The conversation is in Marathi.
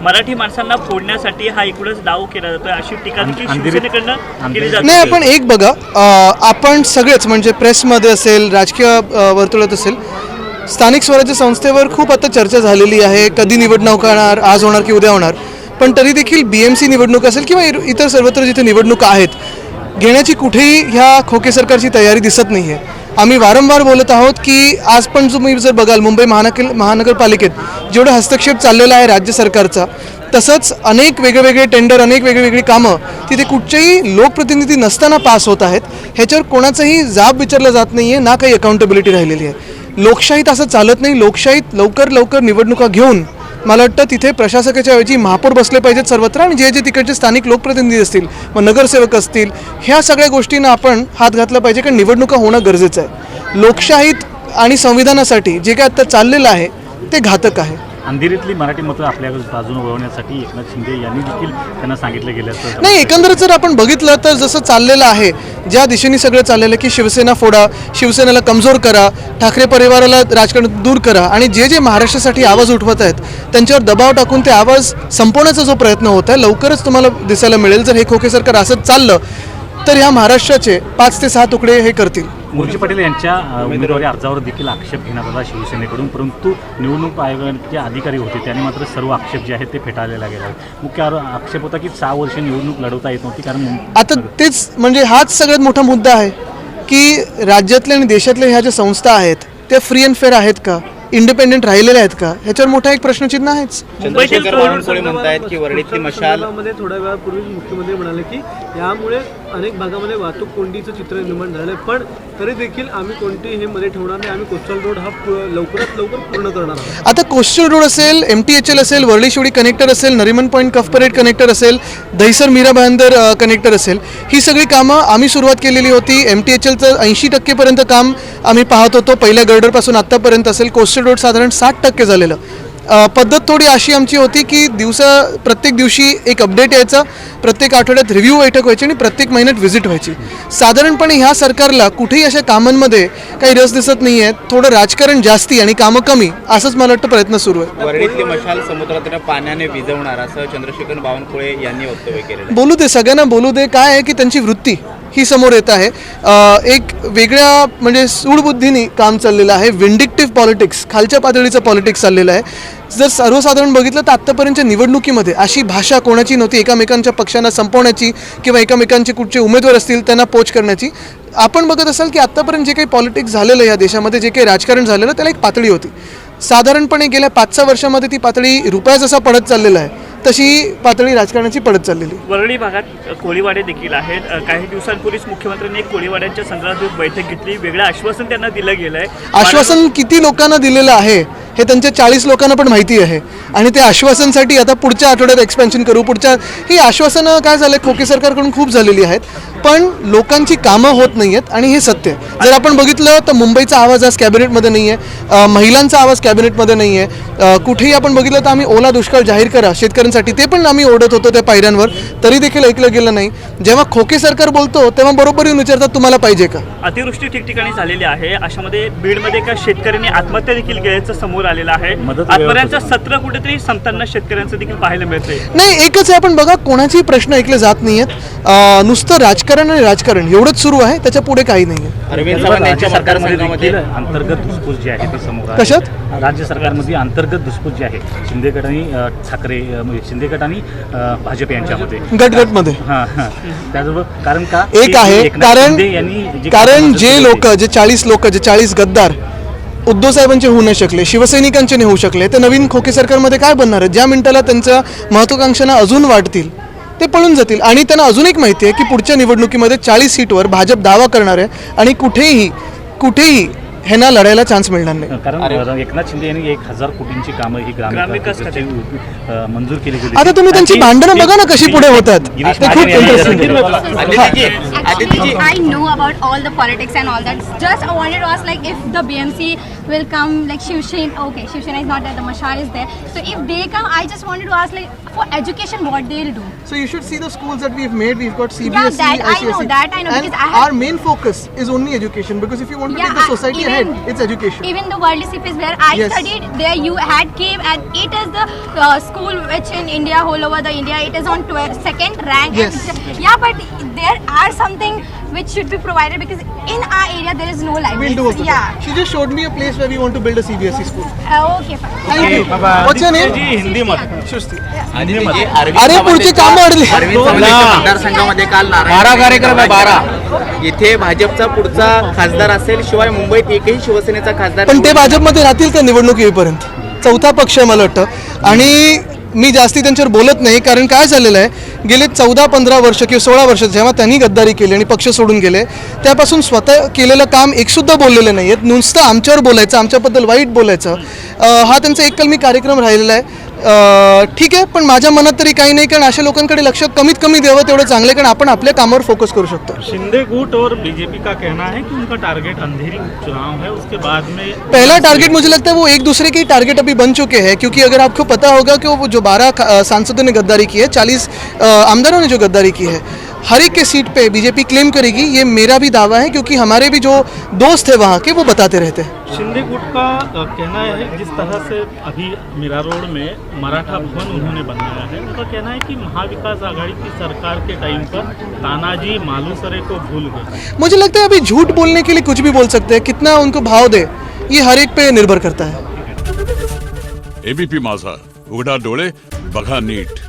मराठी माणसांना फोडण्यासाठी हा एकूणच डाव केला जातोय अशी टीका देखील शिवसेनेकडनं केली जाते. नाही, आपण एक बघा, आपण सगळेच म्हणजे प्रेसमध्ये असेल, राजकीय वर्तुळात असेल, स्थानिक स्वराज्य संस्थेवर खूप आता चर्चा झालेली आहे. कधी निवडणूक होणार, आज होणार की उद्या होणार. पण तरी देखील BMC निवडणूक असेल किंवा इतर सर्वत्र जिथे निवडणुका आहेत घेण्याची कुठेही ह्या खोके सरकारची तयारी दिसत नाही आहे. आम्ही वारंवार बोलत आहोत की आज पण तुम्ही जर बघाल मुंबई महानगरपालिकेत जेवढा हस्तक्षेप चाललेला आहे राज्य सरकारचा, तसंच अनेक वेगवेगळे टेंडर, अनेक वेगवेगळी कामं तिथे कुठचेही लोकप्रतिनिधी नसताना पास होत आहेत. ह्याच्यावर कोणाचाही जाब विचारला जात नाही आहे, ना काही अकाउंटेबिलिटी राहिलेली आहे. लोकशाहीत असं चालत नाही. लोकशाहीत लवकर लवकर निवडणुका घेऊन मला वाटतं तिथे प्रशासकाच्या ऐवजी महापौर बसले पाहिजेत सर्वत्र, आणि जे तिकडचे स्थानिक लोकप्रतिनिधी असतील, मग नगरसेवक असतील, ह्या सगळ्या गोष्टींना आपण हात घातला पाहिजे, कारण निवडणुका होणं गरजेचं आहे. लोकशाहीत आणि संविधानासाठी जे काय आता चाललेलं आहे ते घातक आहे. अंधेरीतली मराठी मतं आपल्या बाजूने वळवण्यासाठी एकनाथ शिंदे यांनी देखील त्यांना सांगितलं गेलं असतं. नाही, एकंदरच जर आपण बघितलं तर जसं चाललेलं आहे, ज्या दिशेने सगळं चाललेलं आहे की शिवसेना फोडा, शिवसेनेला कमजोर करा, ठाकरे परिवाराला राजकारणात दूर करा, आणि जे जे महाराष्ट्रासाठी आवाज उठवत आहेत त्यांच्यावर दबाव टाकून ते आवाज संपवण्याचा जो प्रयत्न होत आहे लवकरच तुम्हाला दिसायला मिळेल. जर हे खोके सरकार असंच चाललं तर ह्या महाराष्ट्राचे 5 ते 6 तुकडे हे करतील. मोर्चे पाटील यांच्या उमेदवारी अर्जावर देखील आक्षेप घेण्यात आला शिवसेनेकडून, परंतु निवडणूक आयोगाचे अधिकारी होते त्यांनी मात्र सर्व आक्षेप जे आहेत ते फेटाळलेला गेला. मुख्य आक्षेप होता की 6 वर्ष निवडणूक लढवता येत नव्हती, कारण आता तेच म्हणजे हाच सगळ्यात मोठा मुद्दा आहे की राज्यातल्या आणि देशातल्या ह्या ज्या संस्था आहेत त्या फ्री अँड फेअर आहेत का, इंडिपेंडेंट राहिलेल्या आहेत का, ह्याच्यावर मोठा एक प्रश्नचिन्ह आहेच. चंद्रशेखर बावनकुळे म्हणतायत की वरळीतली मशाल मध्ये थोड्या वेळापूर्वी मुख्यमंत्री म्हणाले की यामुळे अनेक भागामध्ये वाहतूक कोंडीचं चित्र निर्माण झालं आहे, पण तरी देखील आम्ही कोणती हे मध्ये ठेवणार नाही, आम्ही कोस्टल रोड हा लवकरात लवकर पूर्ण करणार आहोत. आता कोस्टल रोड असेल, MTHL असेल, वरळी शिवडी कनेक्टर असेल, नरिमन पॉईंट कफ परेड कनेक्टर असेल, दहिसर मीरा भाईंदर कनेक्टर असेल, ही सगळी कामं आम्ही सुरुवात केलेली होती. MTHLचं 80% काम आम्ही पाहत होतो पहिल्या गर्डरपासून आत्तापर्यंत असेल. कोस्टल रोड साधारण 60% झालेलं. पद्धत थोडी अशी आमची होती की प्रत्येक दिवशी एक अपडेट यायचा, प्रत्येक आठवड्यात रिव्ह्यू बैठक व्हायची आणि प्रत्येक महिन्यात व्हिजिट व्हायची. साधारणपणे ह्या सरकारला कुठेही अशा कामांमध्ये काही रस दिसत नाही आहे. थोडं राजकारण जास्ती आणि कामं कमी, असंच मला वाटतं प्रयत्न सुरू आहे. वरळीतली मशाल समुद्रातील पाण्याने विझवणार असं चंद्रशेखर बावनकुळे यांनी वक्तव्य केलेलं. बोलू दे, सगळ्यांना बोलू दे. काय आहे की त्यांची वृत्ती ही समोर येत आहे. एक वेगळ्या म्हणजे सूडबुद्धीने काम चाललेलं आहे. विंडिक्टिव्ह पॉलिटिक्स, खालच्या पातळीचं पॉलिटिक्स चाललेलं आहे. जर सर्वसाधारण बघितलं तर आत्तापर्यंतच्या निवडणुकीमध्ये अशी भाषा कोणाची नव्हती एकामेकांच्या पक्षांना संपवण्याची किंवा एकामेकांचे कुठचे उमेदवार असतील त्यांना पोच करण्याची. आपण बघत असाल की आत्तापर्यंत जे काही पॉलिटिक्स झालेलं या देशामध्ये, जे काही राजकारण झालेलं, त्याला एक पातळी होती. साधारणपणे गेल्या 5-6 वर्षामध्ये ती पातळी रुपया जसा पडत चाललेला आहे तशी पातळी राजकारणाची पडत चाललेली. वरळी भागात कोळीवाडे देखील आहेत. काही दिवसांपूर्वीच मुख्यमंत्र्यांनी कोळीवाड्यांच्या संदर्भात बैठक घेतली. वेगळं आश्वासन त्यांना दिलं गेलं आहे. आश्वासन किती लोकांना दिलेलं आहे हे त्यांच्या 40 लोकांना पण माहिती आहे, आणि त्या आश्वासनसाठी आता पुढच्या आठवड्यात एक्सपेन्शन करू. ही आश्वासनं काय झालं, खोके सरकारकडून खूप झालेली आहेत, पण लोकांची कामं होत नाही आहेत, आणि हे सत्य आहे. जर आपण बघितलं तर मुंबईचा आवाज आज कॅबिनेटमध्ये नाही आहे, महिलांचा आवाज कॅबिनेटमध्ये नाही आहे. कुठेही आपण बघितलं तर आम्ही ओला दुष्काळ जाहीर करा शेतकऱ्यांसाठी, ते पण आम्ही ओढत होतो त्या पायऱ्यांवर, तरी देखील ऐकलं गेलं नाही. जेव्हा खोके सरकार बोलतो तेव्हा बरोबर येऊन विचारतात तुम्हाला पाहिजे का. अतिवृष्टी ठिकठिकाणी झालेली आहे. अशामध्ये बीडमध्ये एका शेतकऱ्यांनी आत्महत्या देखील केल्याचं समोर आलेलं आहे. आत्महत्यांचं सत्र कुठेतरी संपताना शेतकऱ्यांचं देखील पाहायला मिळतंय. नाही, एकच आहे, आपण बघा कोणाचेही प्रश्न ऐकले जात नाहीयेत. नुसतं राजकारण आणि राजकारण एवढंच सुरू आहे, त्याच्या पुढे काही नाही आहे. अरविंद सावंत यांच्या सरकारमध्ये अंतर्गत घुसपूस जी आहे ती समोर आहे. कशात? राज्य सरकारमध्ये अंतर्गत घुसपूस जी आहे शिंदे गट आणि ठाकरे, शिंदे गट आणि भाजप यांच्यामध्ये गटमध्ये. त्याचबरोबर कारण का एक आहे, कारण जे 40 लोक, जे 40 गद्दार उद्धव साहेबांचे होऊ नाही शकले, शिवसैनिकांचे नाही होऊ शकले, ते नवीन खोके सरकारमध्ये काय बनणार आहे? ज्या मिनिटाला त्यांच्या महत्वाकांक्षांना अजून वाढतील ते पळून जातील. आणि त्यांना अजून एक माहिती आहे की पुढच्या निवडणुकीमध्ये 40 सीटवर भाजप दावा करणार आहे, आणि कुठेही ह्यांना लढायला चान्स मिळणार नाही. कारण एकनाथ शिंदे यांनी 1000 कोटींची कामं ही ग्रामविकास मंजूर केली गेली. आता तुम्ही त्यांची भांडणं बघा ना कशी पुढे होतात, ते खूप interesting. Actually, I know about all the politics and all that. Just I wanted to ask, like, if the BMC will come, like Shivsena. Okay, Shivsena is not there. The Mashal is there. So if they come, I just wanted to ask, like, for education, what they'll do. So you should see the schools that we've made. We've got CBSE, that I know, ICSE. that I know, And because I have. our main focus is only education, because if you want to take the society ahead. It's education. Even the World City where I Yes. studied, there you had came, and it is the school which in India, all over the India, it is on 2nd rank. Yes. And, yeah, but there are something which should be provided because in our area there is no library. We'll do also. Yeah. She just showed me a place where we want to build a CBSE school. Okay, fine. Thank you. What's your name? Shushti. आदित्यजी, अरे पुढची कामं अडली. अरविंद सावंतांच्या मतदारसंघामध्ये काल 12 कार्यक्रम 12 इथे भाजपचा पुढचा खासदार असेल, शिवाय मुंबईत एकही शिवसेनेचा खासदार पण ते भाजपमध्ये राहतील का निवडणूक येईपर्यंत? चौथा पक्ष आहे मला वाटतं. आणि मी जास्ती त्यांच्यावर बोलत नाही, कारण काय झालेलं आहे, गेले 14-15 वर्ष किंवा 16 वर्ष जेव्हा त्यांनी गद्दारी केली आणि पक्ष सोडून गेले, त्यापासून स्वतः केलेलं काम एकसुद्धा बोललेलं नाही आहेत. नुसतं आमच्यावर बोलायचं, आमच्याबद्दल वाईट बोलायचं, हा त्यांचा एककलमी कार्यक्रम राहिलेला आहे. ठीक आहे, पण माझ्या मनात तरी काही नाही, कारण अशा लोकांकडे लक्ष कमीत कमी द्यावं तेवढं चांगलं आहे, कारण आपण आपल्या कामावर फोकस करू शकतो. शिंदे गुट और बीजेपी का कहना है कि उनका टारगेट अंधेरी उपचुनाव है, उसके बाद में पहला टारगेट मुझे लगता है वो एक दूसरे के टारगेट अभी बन चुके हैं, क्योंकि अगर आपको पता होगा कि वो जो 12 सांसदों ने गद्दारी की है, 40 आमदारों ने जो गद्दारी की है, हर एक के सीट पे बीजेपी क्लेम करेगी. ये मेरा भी दावा है, क्योंकि हमारे भी जो दोस्त हैं वहाँ के, वो बताते रहते हैं. शिंदे गुट का कहना है जिस तरह से अभी मीरा रोड में मराठा भवन उन्होंने बनाया है, उनका कहना है कि महाविकास आघाड़ी की सरकार के टाइम पर तानाजी मालूसरे को भूल गए. मुझे लगता है अभी झूठ बोलने के लिए कुछ भी बोल सकते हैं, कितना उनको भाव दे ये हर एक पे निर्भर करता है. एबीपी माझा, उघडा डोळे बघा नीट.